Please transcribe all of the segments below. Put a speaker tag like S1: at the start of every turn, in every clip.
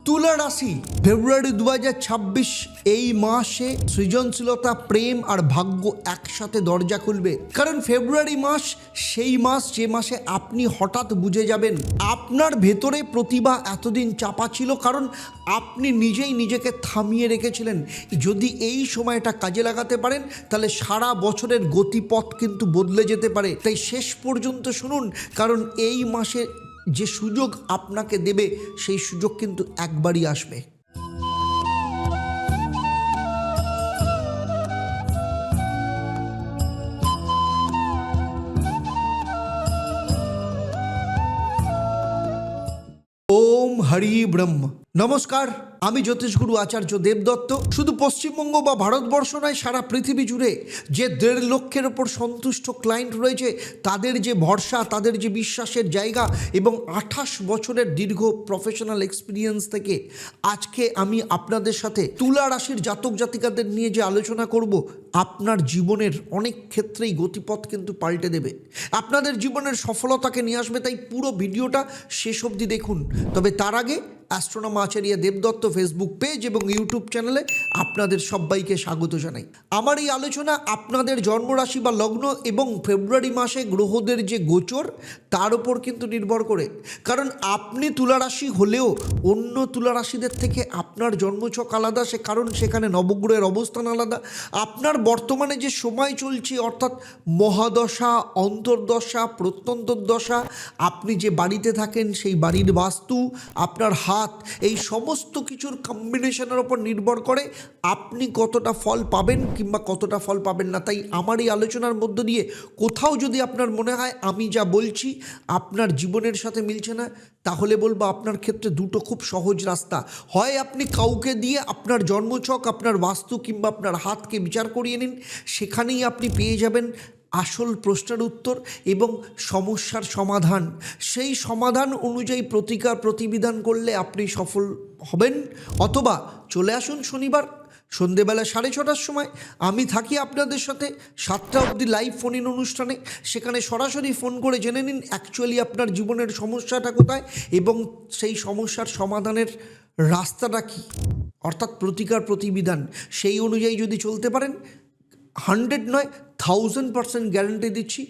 S1: তুলা রাশি ফেব্রুয়ারি 2026 এই মাসে সৃজনশীলতা, প্রেম আর ভাগ্য একসাথে দরজা খুলবে। কারণ ফেব্রুয়ারি মাস সেই মাস যে মাসে আপনি হঠাৎ বুঝে যাবেন আপনার ভেতরে প্রতিভা এতদিন চাপা ছিল, কারণ আপনি নিজেই নিজেকে থামিয়ে রেখেছিলেন। যদি এই সময়টা কাজে লাগাতে পারেন তাহলে সারা বছরের গতিপথ কিন্তু বদলে যেতে পারে। তাই শেষ পর্যন্ত শুনুন, কারণ এই মাসে যে সুযোগ আপনাকে দেবে সেই সুযোগ কিন্তু একবারই আসবে। ওম হরি ব্রহ্ম। নমস্কার, আমি জ্যোতিষগুরু আচার্য দেবদত্ত। শুধু পশ্চিমবঙ্গ বা ভারতবর্ষ নয়, সারা পৃথিবী জুড়ে যে 1.5 লক্ষের ওপর সন্তুষ্ট ক্লায়েন্ট রয়েছে, তাদের যে ভরসা, তাদের যে বিশ্বাসের জায়গা এবং 28 বছরের দীর্ঘ প্রফেশনাল এক্সপিরিয়েন্স থেকে আজকে আমি আপনাদের সাথে তুলা রাশির জাতক জাতিকাদের নিয়ে যে আলোচনা করব, আপনার জীবনের অনেক ক্ষেত্রেই গতিপথ কিন্তু পাল্টে দেবে, আপনাদের জীবনের সফলতাকে নিয়ে আসবে। তাই পুরো ভিডিওটা শেষ অবধি দেখুন। তবে তার আগে অ্যাস্ট্রোনমার আচার্য দেবদত্ত ফেসবুক পেজ এবং ইউটিউব চ্যানেলে আপনাদের সবাইকে স্বাগত জানাই। আমার এই আলোচনা আপনাদের জন্মরাশি বা লগ্ন এবং ফেব্রুয়ারি মাসে গ্রহদের যে গোচর তার উপর কিন্তু নির্ভর করে। কারণ আপনি তুলা রাশি হলেও অন্য তুলা রাশিদের থেকে আপনার জন্মছক আলাদা, সে কারণ সেখানে নবগ্রহের অবস্থান আলাদা। আপনার বর্তমানে যে সময় চলছে, অর্থাৎ মহাদশা, অন্তর্দশা, প্রত্যন্তর্দশা, আপনি যে বাড়িতে থাকেন সেই বাড়ির বাস্তু, আপনার হাত, এই সমস্ত কিছুর কম্বিনেশনের ওপর নির্ভর করে আপনি কতটা ফল পাবেন কিংবা কতটা ফল পাবেন না। তাই আমার এই আলোচনার মধ্য দিয়ে কোথাও যদি আপনার মনে হয় আমি যা বলছি আপনার জীবনের সাথে মিলছে না, তাহলে বলবো আপনার ক্ষেত্রে দুটো খুব সহজ রাস্তা। হয় আপনি কাউকে দিয়ে আপনার জন্মছক, আপনার বাস্তু কিংবা আপনার হাতকে বিচার করিয়ে নিন, সেখানেই আপনি পেয়ে যাবেন আসল প্রশ্নের উত্তর এবং সমস্যার সমাধান। সেই সমাধান অনুযায়ী প্রতিকার প্রতিবিধান করলে আপনি সফল হবেন। অথবা চলে আসুন শনিবার সন্ধেবেলা 6:30টার সময়, আমি থাকি আপনাদের সাথে 7টা অবধি লাইভ ফোন ইন অনুষ্ঠানে। সেখানে সরাসরি ফোন করে জেনে নিন অ্যাকচুয়ালি আপনার জীবনের সমস্যাটা কোথায় এবং সেই সমস্যার সমাধানের রাস্তাটা কী, অর্থাৎ প্রতিকার প্রতিবিধান। সেই অনুযায়ী যদি চলতে পারেন 100 নয় 1000% গ্যারান্টি দিচ্ছি,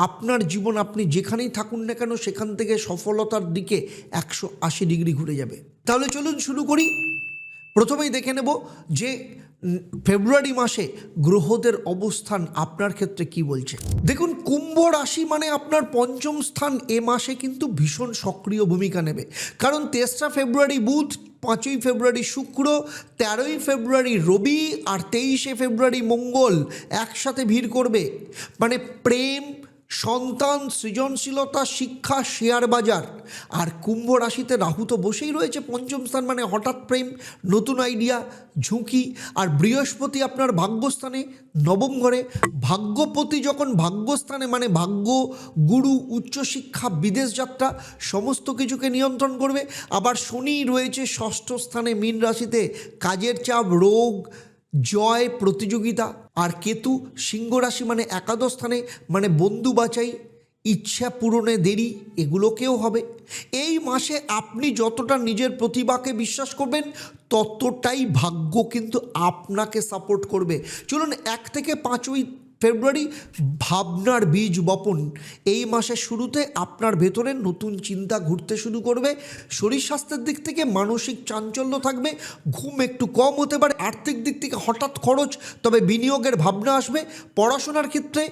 S1: আপনার জীবন আপনি যেখানেই থাকুন না কেন সেখান থেকে সফলতার দিকে 180 ডিগ্রি ঘুরে যাবে। তাহলে চলুন শুরু করি। প্রথমেই দেখে নেব যে ফেব্রুয়ারি মাসে গ্রহদের অবস্থান আপনার ক্ষেত্রে কি বলছে। দেখুন, কুম্ভ রাশি মানে আপনার পঞ্চম স্থান এ মাসে কিন্তু ভীষণ সক্রিয় ভূমিকা নেবে। কারণ 23 ফেব্রুয়ারি বুধ, 5ই ফেব্রুয়ারি শুক্র, 13ই ফেব্রুয়ারি রবি আর 23শে ফেব্রুয়ারি মঙ্গল একসাথে ভিড় করবে। মানে প্রেম, সন্তান, সৃজনশীলতা, শিক্ষা, শেয়ার বাজার। আর কুম্ভ রাশিতে রাহু তো বসেই রয়েছে পঞ্চম স্থান, মানে হঠাৎ প্রেম, নতুন আইডিয়া, ঝুঁকি। আর বৃহস্পতি আপনার ভাগ্যস্থানে নবম ঘরে। ভাগ্যপতি যখন ভাগ্যস্থানে মানে ভাগ্য, গুরু, উচ্চশিক্ষা, বিদেশ যাত্রা সমস্ত কিছুকে নিয়ন্ত্রণ করবে। আবার শনি রয়েছে ষষ্ঠ স্থানে মীন রাশিতে, কাজের চাপ, রোগ, জয়, প্রতিযোগিতা। আর কেতু সিংহ রাশি মানে একাদশ স্থানে, মানে বন্ধু বাছাই, ইচ্ছা পূরণে দেরি, এগুলোকেও হবে। এই মাসে আপনি যতটা নিজের প্রতিভাকে বিশ্বাস করবেন ততটাই ভাগ্য কিন্তু আপনাকে সাপোর্ট করবে। চলুন 1 থেকে 5ই ফেব্রুয়ারি ভাবনার বীজ বপন। এই মাসের শুরুতে আপনার ভেতরে নতুন চিন্তা ঘুরতে শুরু করবে। শরীর স্বাস্থ্যের দিক থেকে মানসিক চাঞ্চল্য থাকবে, ঘুম একটু কম হতে পারে, আর্থিক দিক থেকে হঠাৎ খরচ, তবে বিনিয়োগের ভাবনা আসবে। পড়াশোনার ক্ষেত্রে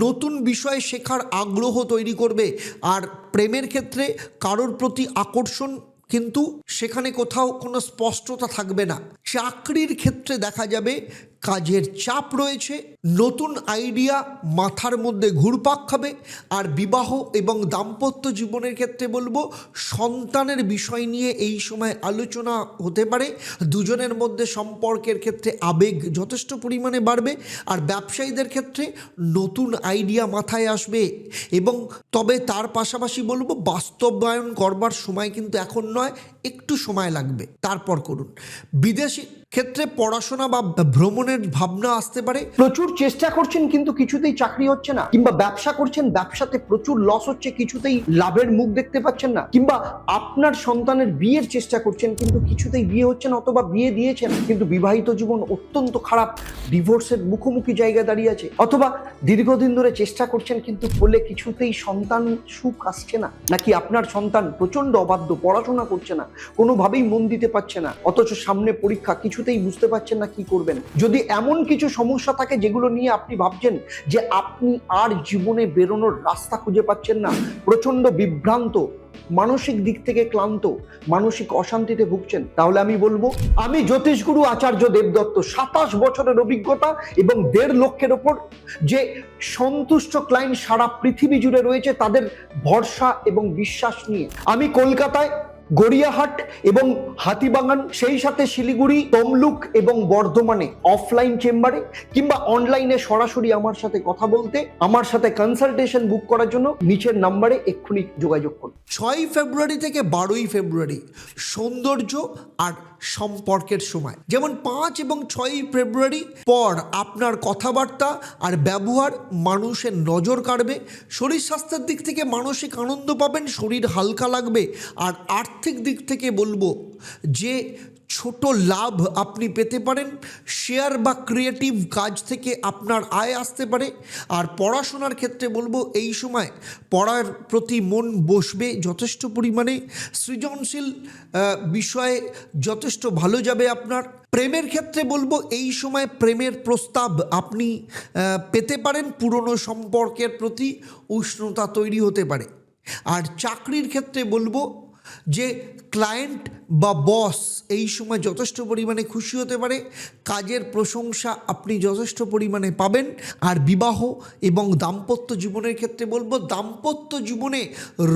S1: নতুন বিষয় শেখার আগ্রহ তৈরি করবে। আর প্রেমের ক্ষেত্রে কারোর প্রতি আকর্ষণ, কিন্তু সেখানে কোথাও কোনো স্পষ্টতা থাকবে না। চাকরির ক্ষেত্রে দেখা যাবে কাজের চাপ রয়েছে, নতুন আইডিয়া মাথার মধ্যে ঘুরপাক খাবে। আর বিবাহ এবং দাম্পত্য জীবনের ক্ষেত্রে বলবো সন্তানের বিষয় নিয়ে এই সময় আলোচনা হতে পারে। দুজনের মধ্যে সম্পর্কের ক্ষেত্রে আবেগ যথেষ্ট পরিমাণে বাড়বে। আর ব্যবসায়ীদের ক্ষেত্রে নতুন আইডিয়া মাথায় আসবে। এবং তবে তার পাশাপাশি বলবো বাস্তবায়ন করবার সময় কিন্তু এখন নয়, একটু সময় লাগবে, তারপর করুন। বিদেশি ক্ষেত্রে পড়াশোনা বা ভ্রমণের ভাবনা আসতে পারে।
S2: প্রচুর চেষ্টা করছেন কিন্তু কিছুতেই চাকরি হচ্ছে না, কিংবা ব্যবসা করছেন, ব্যবসাতে প্রচুর লস হচ্ছে, কিছুতেই লাভের মুখ দেখতে পাচ্ছেন না, কিংবা আপনার সন্তানের বিয়ের চেষ্টা করছেন কিন্তু কিছুতেই বিয়ে হচ্ছে না, অথবা বিয়ে দিয়েছেন কিন্তু বিবাহিত জীবন অত্যন্ত খারাপ, ডিভোর্সের মুখোমুখি জায়গায় দাঁড়িয়ে আছে, অথবা দীর্ঘদিন ধরে চেষ্টা করছেন কিন্তু ফলে কিছুতেই সন্তান সুখ আসছে না, নাকি আপনার সন্তান প্রচন্ড অবাধ্য, পড়াশোনা করছে না, কোনোভাবেই মন দিতে পারছে না, অথচ সামনে পরীক্ষা, কিছুতেই বুঝতে পারছেন না কি করবেন। যদি এমন কিছু সমস্যা থাকে যেগুলো নিয়ে আপনি ভাবছেন যে আপনি আর জীবনে বেরোনোর রাস্তা খুঁজে পাচ্ছেন না, প্রচন্ড বিভ্রান্ত, মানসিক দিক থেকে ক্লান্ত, মানসিক অশান্তিতে ভুগছেন, তাহলে আমি বলবো, আমি জ্যোতিষগুরু আচার্য দেবদত্ত, 27 বছরের অভিজ্ঞতা এবং 1.5 লক্ষের ওপর যে সন্তুষ্ট ক্লায়েন্ট সারা পৃথিবী জুড়ে রয়েছে, তাদের ভরসা এবং বিশ্বাস নিয়ে আমি কলকাতায় গড়িয়াহাট এবং হাতিবাগান, সেই সাথে শিলিগুড়ি, তমলুক এবং বর্ধমানে অফলাইন চেম্বারে কিংবা অনলাইনে সরাসরি আমার সাথে কথা বলতে, আমার সাথে কনসালটেশন বুক করার জন্য নিচের নাম্বারে এক্ষুনি যোগাযোগ করুন।
S1: 6 ফেব্রুয়ারি থেকে 12 ফেব্রুয়ারি সৌন্দর্য আর সম্পর্কের সময়। যেমন 5 এবং 6 ফেব্রুয়ারি পর আপনার কথাবার্তা আর ব্যবহার মানুষের নজর কাড়বে। শরীর স্বাস্থ্যের দিক থেকে মানসিক আনন্দ পাবেন, শরীর হালকা লাগবে। আর আর্থিক দিক থেকে বলবো যে ছোট লাভ আপনি পেতে পারেন, শেয়ার বা ক্রিয়েটিভ কাজ থেকে আপনার আয় আসতে পারে। আর পড়াশোনার ক্ষেত্রে বলবো এই সময় পড়ার প্রতি মন বসবে যথেষ্ট পরিমাণে, সৃজনশীল বিষয়ে যথেষ্ট ভালো যাবে আপনার। প্রেমের ক্ষেত্রে বলবো এই সময় প্রেমের প্রস্তাব আপনি পেতে পারেন, পুরনো সম্পর্কের প্রতি উষ্ণতা তৈরি হতে পারে। আর চাকরির ক্ষেত্রে বলবো যে ক্লায়েন্ট বা বস এই সময় যথেষ্ট পরিমাণে খুশি হতে পারে, কাজের প্রশংসা আপনি যথেষ্ট পরিমাণে পাবেন। আর বিবাহ এবং দাম্পত্য জীবনের ক্ষেত্রে বলবো দাম্পত্য জীবনে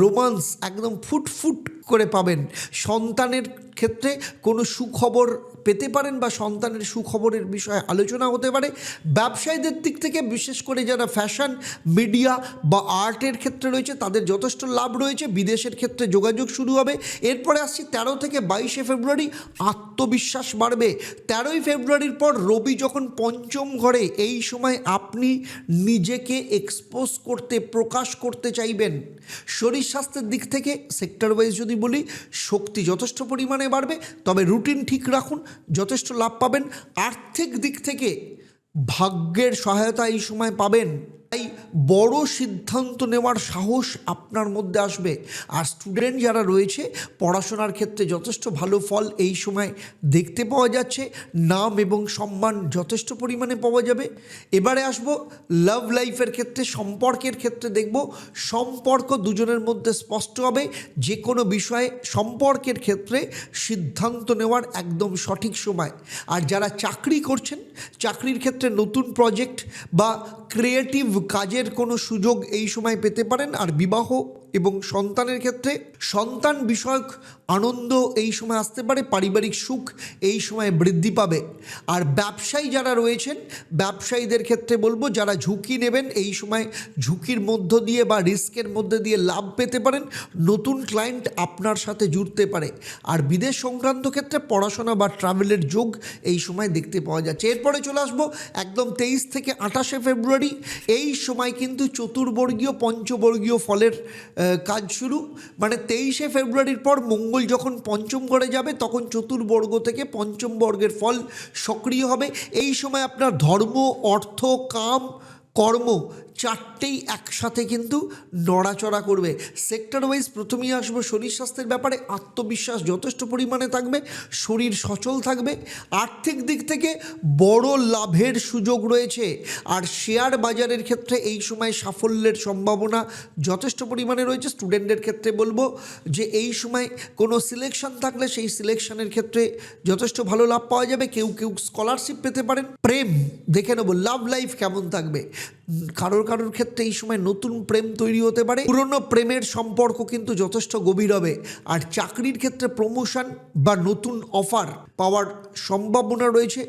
S1: রোমান্স একদম ফুটফুট করে পাবেন। সন্তানের ক্ষেত্রে কোনো সুখবর পেতে পারেন বা সন্তানের সুখবরের বিষয়ে আলোচনা হতে পারে। ব্যবসায়ীদের দিক থেকে বিশেষ করে যারা ফ্যাশন, মিডিয়া বা আর্টের ক্ষেত্রে রয়েছে তাদের যথেষ্ট লাভ রয়েছে। বিদেশের ক্ষেত্রে যোগাযোগ শুরু হবে। এরপরে আসছি 13 থেকে 22 ফেব্রুয়ারি, আত্মবিশ্বাস বাড়বে। 13 ফেব্রুয়ারির পর রবি যখন পঞ্চম ঘরে, এই সময় আপনি নিজেকে এক্সপোজ করতে, প্রকাশ করতে চাইবেন। শরীর স্বাস্থ্যের দিক থেকে সেক্টর ওয়াইজ যদি বলি, শক্তি যথেষ্ট পরিমাণে বাড়বে, তবে রুটিন ঠিক রাখুন, যথেষ্ট লাভ পাবেন। আর্থিক দিক থেকে ভাগ্যের সহায়তা এই সময় পাবেন, তাই বড় সিদ্ধান্ত নেওয়ার সাহস আপনার মধ্যে আসবে। আর স্টুডেন্ট যারা রয়েছে পড়াশোনার ক্ষেত্রে যথেষ্ট ভালো ফল এই সময় দেখতে পাওয়া যাচ্ছে, নাম এবং সম্মান যথেষ্ট পরিমাণে পাওয়া যাবে। এবারে আসবো লাভ লাইফের ক্ষেত্রে, সম্পর্কের ক্ষেত্রে দেখব সম্পর্ক দুজনের মধ্যে স্পষ্ট হবে। যে কোনো বিষয়ে সম্পর্কের ক্ষেত্রে সিদ্ধান্ত নেওয়ার একদম সঠিক সময়। আর যারা চাকরি করছেন, চাকরির ক্ষেত্রে নতুন প্রজেক্ট বা ক্রিয়েটিভ কাজের কোনো সুযোগ এই সময় পেতে পারেন। আর বিবাহ এবং সন্তানের ক্ষেত্রে সন্তান বিষয়ক আনন্দ এই সময় আসতে পারে, পারিবারিক সুখ এই সময় বৃদ্ধি পাবে। আর ব্যবসায়ী যারা রয়েছেন, ব্যবসায়ীদের ক্ষেত্রে বলবো যারা ঝুঁকি নেবেন এই সময় ঝুঁকির মধ্য দিয়ে বা রিস্কের মধ্যে দিয়ে লাভ পেতে পারেন, নতুন ক্লায়েন্ট আপনার সাথে জুড়তে পারে। আর বিদেশ সংক্রান্ত ক্ষেত্রে পড়াশোনা বা ট্রাভেলের যোগ এই সময় দেখতে পাওয়া যাচ্ছে। এরপরে চলে আসবো একদম 23 থেকে 28 ফেব্রুয়ারি, এই সময় কিন্তু চতুর্বর্গীয় পঞ্চবর্গীয় ফলের কাজ শুরু। মানে 23 ফেব্রুয়ারির পর মঙ্গল যখন পঞ্চম ঘরে যাবে তখন চতুর্বর্গ থেকে পঞ্চম বর্গের ফল সক্রিয় হবে। এই সময় আপনার ধর্ম, অর্থ, কাম, কর্ম চারটেই একসাথে কিন্তু নড়াচড়া করবে। সেক্টর ওয়াইজ প্রথমেই আসবো শরীর স্বাস্থ্যের ব্যাপারে। আত্মবিশ্বাস যথেষ্ট পরিমাণে থাকবে, শরীর সচল থাকবে। আর্থিক দিক থেকে বড় লাভের সুযোগ রয়েছে। আর শেয়ার বাজারের ক্ষেত্রে এই সময় সাফল্যের সম্ভাবনা যথেষ্ট পরিমাণে রয়েছে। স্টুডেন্টদের ক্ষেত্রে বলবো যে এই সময় কোনো সিলেকশন থাকলে সেই সিলেকশনের ক্ষেত্রে যথেষ্ট ভালো লাভ পাওয়া যাবে। কেউ কেউ স্কলারশিপ পেতে পারেন। প্রেম দেখে নেব, লাভ লাইফ কেমন থাকবে। কারোর ক্ষেত্রে এই সময় নতুন প্রেম তৈরি হতে পারে, পুরনো প্রেমের সম্পর্ক কিন্তু যথেষ্ট গভীর হবে। আর চাকরির ক্ষেত্রে প্রমোশন বা নতুন অফার পাওয়ার সম্ভাবনা রয়েছে।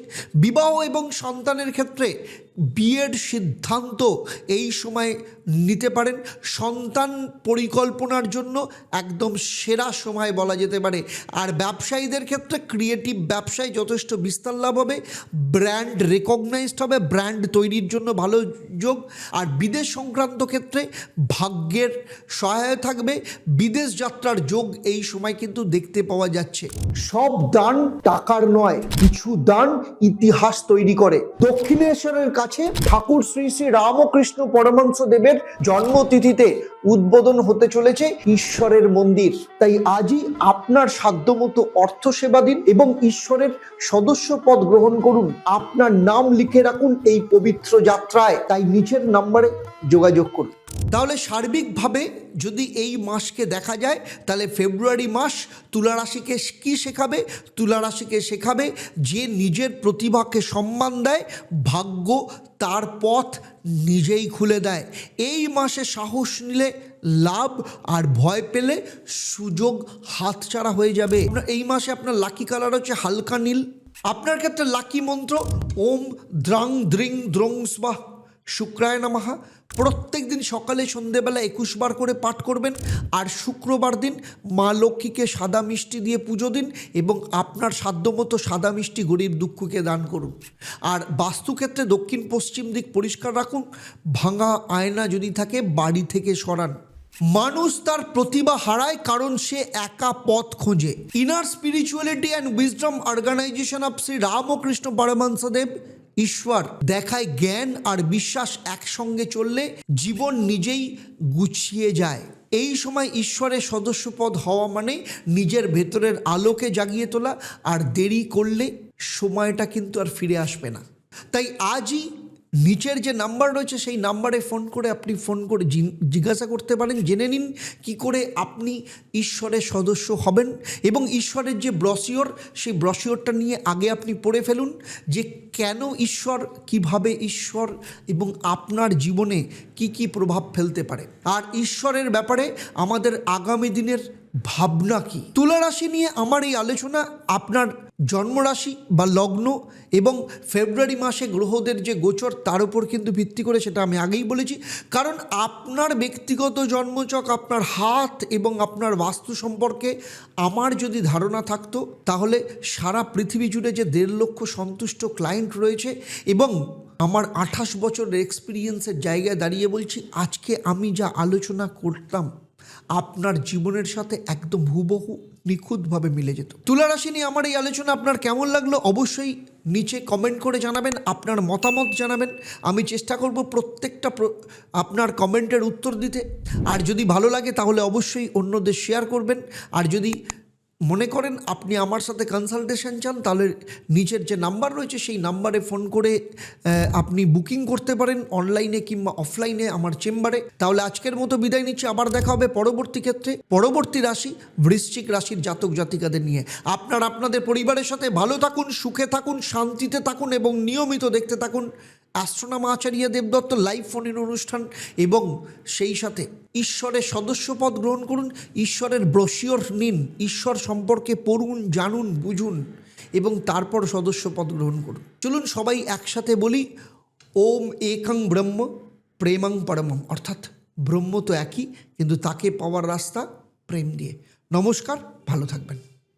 S1: বিবাহ এবং সন্তানের ক্ষেত্রে বিয়ের সিদ্ধান্ত এই সময় নিতে পারেন। সন্তান পরিকল্পনার জন্য একদম সেরা সময় বলা যেতে পারে। আর ব্যবসায়ীদের ক্ষেত্রে ক্রিয়েটিভ ব্যবসায় যথেষ্ট বিস্তার লাভ হবে, ব্র্যান্ড রেকগনাইজড হবে, ব্র্যান্ড তৈরির জন্য ভালো যোগ। আর বিদেশ সংক্রান্ত ক্ষেত্রে ভাগ্যের সহায়তা থাকবে, বিদেশ যাত্রার যোগ এই সময় কিন্তু দেখতে পাওয়া যাচ্ছে।
S2: সব দান টাকার নয়, কিছু দান ইতিহাস তৈরি করে। দক্ষিণেশ্বরের কাছে ঠাকুর শ্রী শ্রী রামকৃষ্ণ পরমহংস দেবের জন্মতিথিতে উদ্বোধন হতে চলেছে ঈশ্বরের মন্দির। তাই আজই আপনার সাধ্যমতো অর্থ সেবা দিন এবং ঈশ্বরের সদস্য পদ গ্রহণ করুন। আপনার নাম লিখে রাখুন এই পবিত্র যাত্রায়। তাই নিচের নাম্বারে যোগাযোগ করুন।
S1: তাহলে সার্বিকভাবে যদি এই মাসকে দেখা যায়, তাহলে ফেব্রুয়ারি মাস তুলা রাশিকে কী শেখাবে? তুলা রাশিকে শেখাবে যে নিজের প্রতিভাকে সম্মান দেয়, ভাগ্য তার পথ নিজেই খুলে দেয়। এই মাসে সাহস নিলে লাভ, আর ভয় পেলে সুযোগ হাতছাড়া হয়ে যাবে। এই মাসে আপনার লাকি কালার হচ্ছে হালকা নীল। আপনার ক্ষেত্রে লাকি মন্ত্র ওম দ্রাং দ্রিং দ্রং স্বাহ শুক্রায় নমঃ। প্রত্যেক দিন সকালে সন্ধেবেলা 21 বার করে পাঠ করবেন। আর শুক্রবার দিন মা লক্ষ্মীকে সাদা মিষ্টি দিয়ে পুজো দিন এবং আপনার সাধ্যমতো সাদা মিষ্টি গরিব দুঃখীকে দান করুন। আর বাস্তুক্ষেত্রে দক্ষিণ পশ্চিম দিক পরিষ্কার রাখুন। ভাঙা আয়না যদি থাকে বাড়ি থেকে সরান। মানুষ তার প্রতিভা হারায় কারণ সে একা পথ খোঁজে। Inner spirituality and wisdom organisation of Shri Ramakrishna Paramahansadev ঈশ্বর দেখায় জ্ঞান আর বিশ্বাস একসঙ্গে চললে জীবন নিজেই গুছিয়ে যায়। এই সময় ঈশ্বরের সদস্যপদ হওয়া মানে নিজের ভেতরের আলোকে জাগিয়ে তোলা, আর দেরি করলে সময়টা কিন্তু আর ফিরে আসবে না। তাই আজই নিচের যে নাম্বার রয়েছে সেই নাম্বারে ফোন করে জিজ্ঞাসা করতে পারেন, জেনে নিন কি করে আপনি ঈশ্বরের সদস্য হবেন। এবং ঈশ্বরের যে ব্রশিওর, সেই ব্রশিওরটা নিয়ে আগে আপনি পড়ে ফেলুন যে কেন ঈশ্বর, কিভাবে ঈশ্বর এবং আপনার জীবনে কি কি প্রভাব ফেলতে পারে, আর ঈশ্বরের ব্যাপারে আমাদের আগামী দিনের ভাবনা কি। তুলা রাশি নিয়ে আমার এই আলোচনা আপনার জন্মরাশি বা লগ্ন এবং ফেব্রুয়ারি মাসে গ্রহদের যে গোচর তার উপর কিন্তু ভিত্তি করে, সেটা আমি আগেই বলেছি। কারণ আপনার ব্যক্তিগত জন্মচক, আপনার হাত এবং আপনার বাস্তু সম্পর্কে আমার যদি ধারণা থাকতো, তাহলে সারা পৃথিবী জুড়ে যে 1.5 লক্ষ সন্তুষ্ট ক্লায়েন্ট রয়েছে এবং আমার 28 বছরের এক্সপিরিয়েন্সের জায়গায় দাঁড়িয়ে বলছি, আজকে আমি যা আলোচনা করতাম আপনার জীবনের সাথে একদম হুবহু নিখুঁতভাবে মিলে যেত। তুলা রাশি নিয়ে আমার এই আলোচনা আপনার কেমন লাগলো অবশ্যই নিচে কমেন্ট করে জানাবেন, আপনার মতামত জানাবেন। আমি চেষ্টা করব প্রত্যেকটা আপনার কমেন্টের উত্তর দিতে। আর যদি ভালো লাগে তাহলে অবশ্যই অন্যদের শেয়ার করবেন। আর যদি মনে করেন আপনি আমার সাথে কনসালটেশন চান, তাহলে নিচের যে নাম্বার রয়েছে সেই নাম্বারে ফোন করে আপনি বুকিং করতে পারেন, অনলাইনে কিংবা অফলাইনে আমার চেম্বারে। তাহলে আজকের মতো বিদায় নিচ্ছি, আবার দেখা হবে পরবর্তী ক্ষেত্রে। পরবর্তী রাশি বৃশ্চিক রাশির জাতক জাতিকাদের নিয়ে। আপনাদের পরিবারের সাথে ভালো থাকুন, সুখে থাকুন, শান্তিতে থাকুন এবং নিয়মিত দেখতে থাকুন অ্যাস্ট্রোনমার আচার্য দেবদত্ত লাইভ ফোনের অনুষ্ঠান। এবং সেই সাথে ঈশ্বরের সদস্যপদ গ্রহণ করুন, ঈশ্বরের ব্রশিওর নিন, ঈশ্বর সম্পর্কে পড়ুন, জানুন, বুঝুন এবং তারপর সদস্যপদ গ্রহণ করুন। চলুন সবাই একসাথে বলি, ওম একং ব্রহ্ম প্রেমং পরমম। অর্থাৎ ব্রহ্ম তো একই, কিন্তু তাকে পাওয়ার রাস্তা প্রেম দিয়ে। নমস্কার, ভালো থাকবেন।